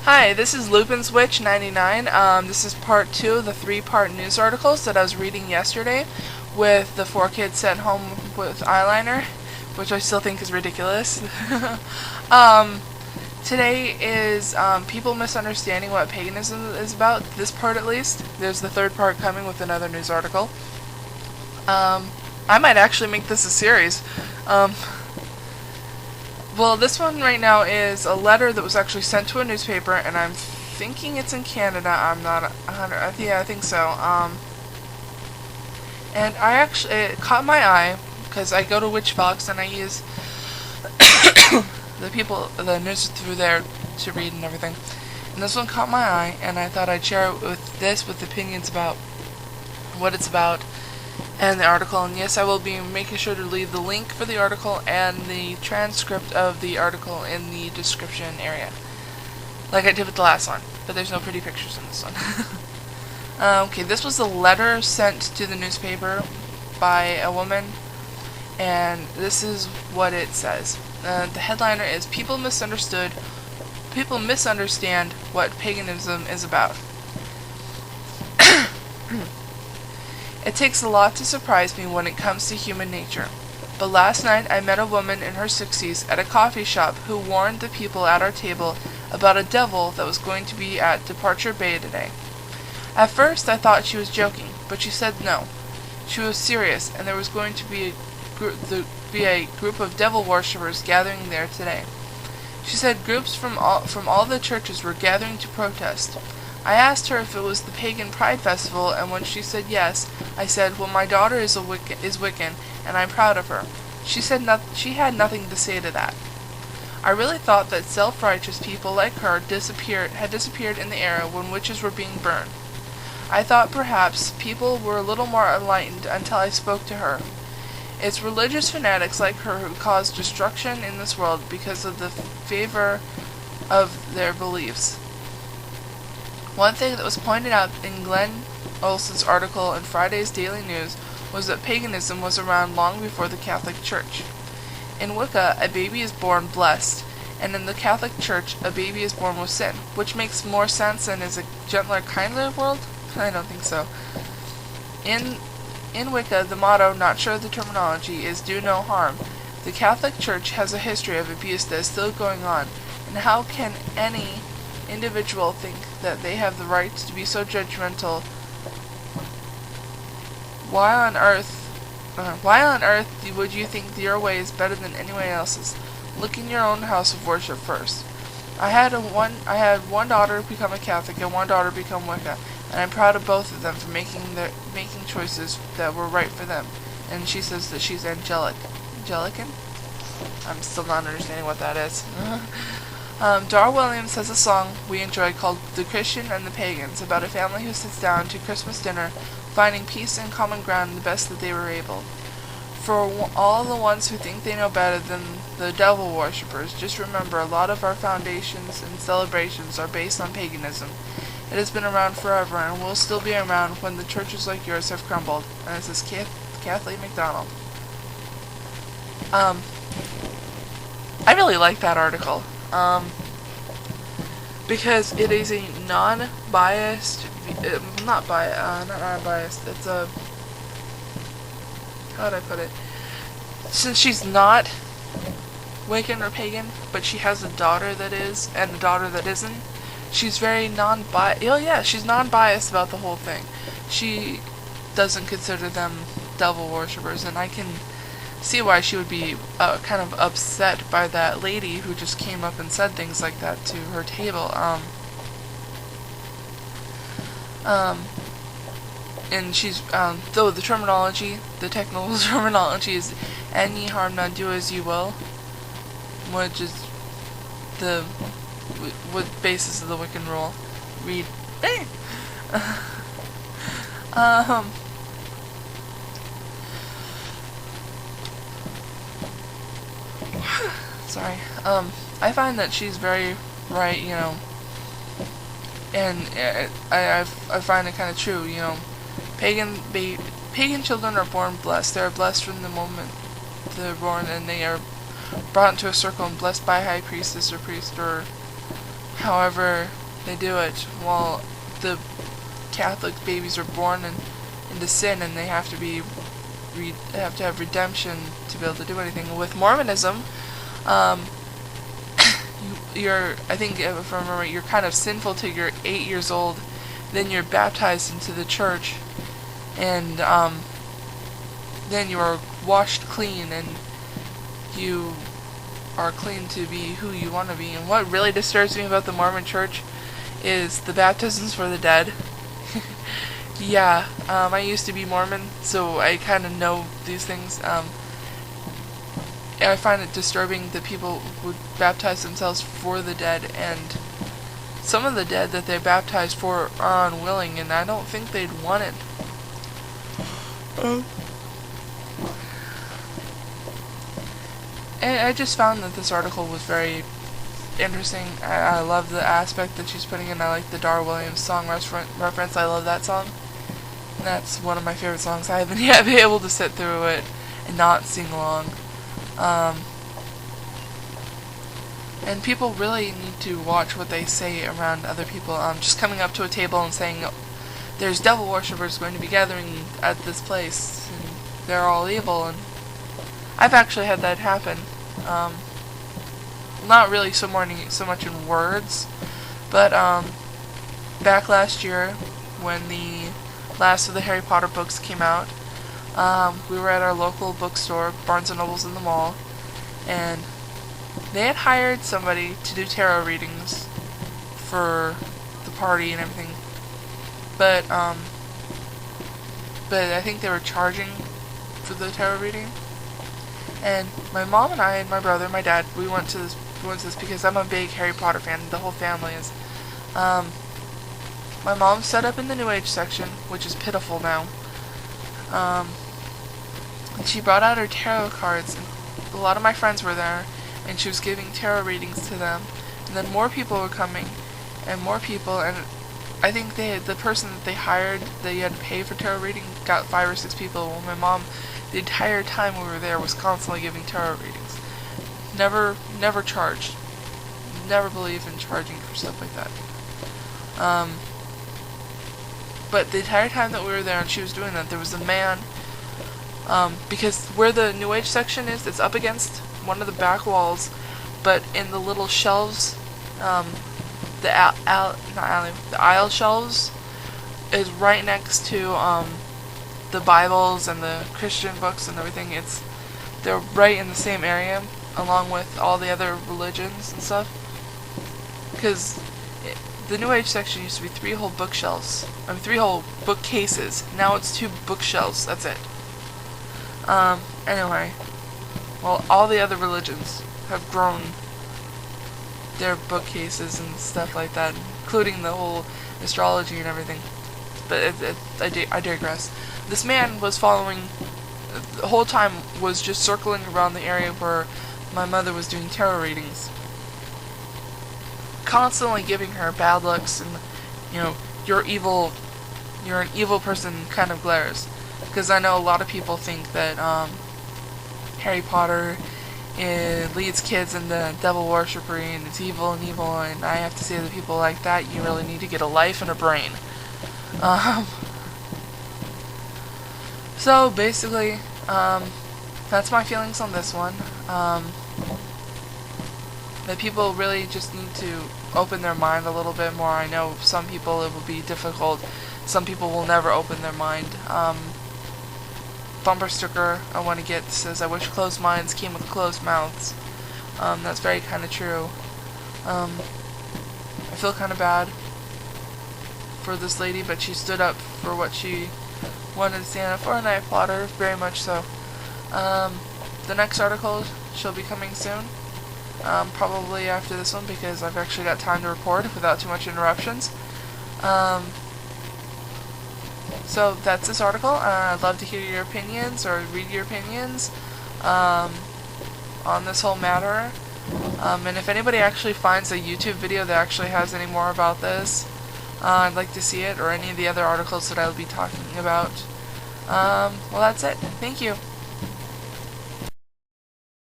Hi, this is Lupin's Witch 99. This is part 2 of the 3-part news articles that I was reading yesterday with the 4 kids sent home with eyeliner, which I still think is ridiculous. Today is people misunderstanding what paganism is about, this part at least. There's the 3rd part coming with another news article. I might actually make this a series. Well, this one right now is a letter that was actually sent to a newspaper, and I'm thinking it's in Canada. I'm not 100. Yeah, I think so. And it caught my eye because I go to Witchfox and I use the news through there to read and everything. And this one caught my eye, and I thought I'd share it with opinions about what it's about. And the article, and yes, I will be making sure to leave the link for the article and the transcript of the article in the description area, like I did with the last one, but there's no pretty pictures in this one. Okay, this was a letter sent to the newspaper by a woman, and this is what it says. The headliner is, People misunderstand what paganism is about. It takes a lot to surprise me when it comes to human nature. But last night I met a woman in her 60s at a coffee shop who warned the people at our table about a devil that was going to be at Departure Bay today. At first I thought she was joking, but she said no. She was serious, and there was going to be a group of devil worshippers gathering there today. She said groups from all the churches were gathering to protest. I asked her if it was the Pagan Pride festival, and when she said yes, I said, well, my daughter is Wiccan, and I'm proud of her. She said she had nothing to say to that. I really thought that self-righteous people like her had disappeared in the era when witches were being burned. I thought perhaps people were a little more enlightened until I spoke to her. It's religious fanatics like her who cause destruction in this world because of the favor of their beliefs. One thing that was pointed out in Glenn Olson's article in Friday's Daily News was that paganism was around long before the Catholic Church. In Wicca, a baby is born blessed, and in the Catholic Church, a baby is born with sin, which makes more sense than is a gentler, kinder world? I don't think so. In Wicca, the motto, not sure of the terminology, is do no harm. The Catholic Church has a history of abuse that is still going on, and how can any individual think that they have the right to be so judgmental? Why on earth would you think your way is better than anyone else's? Look in your own house of worship first. I had one daughter become a Catholic and one daughter become Wicca, and I'm proud of both of them for making choices that were right for them. And she says that she's Angelican? I'm still not understanding what that is. Dar Williams has a song we enjoy called The Christian and the Pagans, about a family who sits down to Christmas dinner, finding peace and common ground the best that they were able. For all the ones who think they know better than the devil worshippers, just remember a lot of our foundations and celebrations are based on paganism. It has been around forever and will still be around when the churches like yours have crumbled. And this is Kathleen McDonald. I really like that article. Because it is a non-biased, not biased, it's a, how would I put it? Since she's not Wiccan or Pagan, but she has a daughter that is, and a daughter that isn't, she's very non-biased. Oh yeah, she's non-biased about the whole thing. She doesn't consider them devil worshippers, and I can see why she would be kind of upset by that lady who just came up and said things like that to her table. And she's, though the terminology, the technical terminology is any harm not do as you will, which is the basis of the Wiccan rule. Read. Sorry. I find that she's very right, you know, and I find it kind of true, you know. Pagan children are born blessed. They are blessed from the moment they're born, and they are brought into a circle and blessed by a high priestess or priest, or however they do it. Well, the Catholic babies are born into sin, and they have to be they have to have redemption to be able to do anything. With Mormonism, I think if I remember, you're kind of sinful till you're 8 years old, then you're baptized into the church, and then you are washed clean, and you are clean to be who you want to be. And what really disturbs me about the Mormon church is the baptisms for the dead. Yeah, I used to be Mormon, so I kind of know these things. I find it disturbing that people would baptize themselves for the dead, and some of the dead that they baptize for are unwilling, and I don't think they'd want it. And I just found that this article was very interesting. I love the aspect that she's putting in. I like the Dar Williams song reference. I love that song. And that's one of my favorite songs. I haven't yet been able to sit through it and not sing along. And people really need to watch what they say around other people. Just coming up to a table and saying, there's devil worshippers going to be gathering at this place, and they're all evil. And I've actually had that happen. Not really so much in words, but back last year when the last of the Harry Potter books came out, we were at our local bookstore, Barnes & Noble's in the mall, and they had hired somebody to do tarot readings for the party and everything, but I think they were charging for the tarot reading. And my mom and I and my brother, my dad, we went to this because I'm a big Harry Potter fan. The whole family is. My mom set up in the New Age section, which is pitiful now. And she brought out her tarot cards, and a lot of my friends were there, and she was giving tarot readings to them. And then more people were coming, and more people, and I think the person that they hired that you had to pay for tarot reading got 5 or 6 people. Well, my mom, the entire time we were there, was constantly giving tarot readings. Never charged. Never believed in charging for stuff like that. But the entire time that we were there and she was doing that, there was a man, because where the New Age section is, it's up against one of the back walls, but in the little shelves, the aisle shelves is right next to the Bibles and the Christian books and everything. They're right in the same area, along with all the other religions and stuff. Because the New Age section used to be 3 whole bookshelves. 3 whole bookcases. Now it's 2 bookshelves. That's it. Anyway. Well, all the other religions have grown their bookcases and stuff like that, including the whole astrology and everything. But I digress. This man was following, the whole time was just circling around the area where my mother was doing tarot readings, constantly giving her bad looks and, you're an evil person kind of glares. Because I know a lot of people think that Harry Potter leads kids into devil worshipry and it's evil, and I have to say that people like that, you really need to get a life and a brain. So basically, that's my feelings on this one. That people really just need to open their mind a little bit more. I know some people it will be difficult. Some people will never open their mind. Bumper sticker I want to get says, "I wish closed minds came with closed mouths." That's very kind of true. I feel kind of bad for this lady, but she stood up for what she wanted to stand up for, and I applaud her very much so. The next article she'll be coming soon. Probably after this one, because I've actually got time to record without too much interruptions. So that's this article. I'd love to hear your opinions or read your opinions on this whole matter. And if anybody actually finds a YouTube video that actually has any more about this, I'd like to see it, or any of the other articles that I'll be talking about. Well, that's it. Thank you.